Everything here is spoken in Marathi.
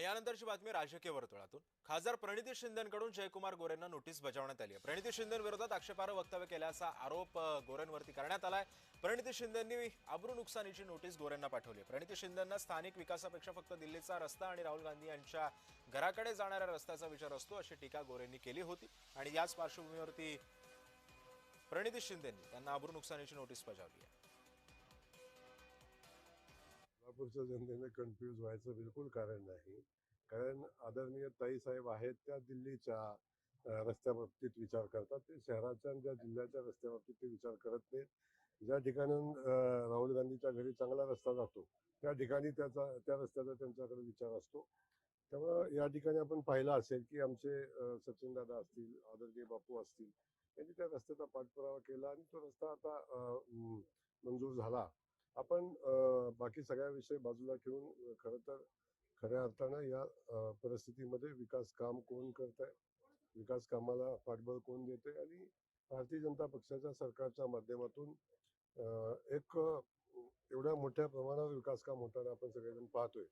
यानंतरची बातमी राजकीय वर्तुळातून। खासदार प्रणिती शिंदेंकडून जयकुमार गोरेंना नोटीस बजावण्यात आली आहे। प्रणिती शिंदेंविरोधात आक्षेपार्ह वक्तव्य केल्याचा आरोप गोरेंवरती करण्यात आलाय। प्रणिती शिंदेंनी अब्रू नुकसानीची नोटीस गोरेंना पाठवली आहे। प्रणिती शिंदेंना स्थानिक विकासापेक्षा फक्त दिल्लीचा रस्ता आणि राहुल गांधी यांच्या घराकडे जाणाऱ्या रस्त्याचा विचार असतो अशी टीका गोरेंनी केली होती आणि याच पार्श्वभूमीवरती प्रणिती शिंदेंनी त्यांना अब्रू नुकसानीची नोटीस बजावली आहे। सोलापूरच्या जनतेने कन्फ्यूज व्हायचं बिलकुल कारण नाही, कारण आदरणीय ताई साहेब आहेत त्या दिल्लीच्या रस्त्याबाबतीत विचार करतात, ते शहराच्या आणि ज्या जिल्ह्याच्या रस्त्याबाबतीत ते विचार करत नाहीत। ज्या ठिकाणून राहुल गांधीच्या घरी चांगला रस्ता जातो त्या ठिकाणी त्या रस्त्याचा त्यांच्याकडे विचार असतो। त्यामुळे या ठिकाणी आपण पाहिलं असेल की आमचे सचिन दादा असतील, आदरणीय बापू असतील, यांनी त्या रस्त्याचा पाठपुरावा केला आणि तो रस्ता आता मंजूर झाला। आपण बाकी सगळ्या विषय बाजूला ठेवून खरं तर खऱ्या अर्थानं या परिस्थितीमध्ये विकास काम कोण करतंय, विकास कामाला पाठबळ कोण देतंय आणि भारतीय जनता पक्षाच्या सरकारच्या माध्यमातून एक एवढ्या मोठ्या प्रमाणावर विकास काम होताना आपण सगळेजण पाहतोय।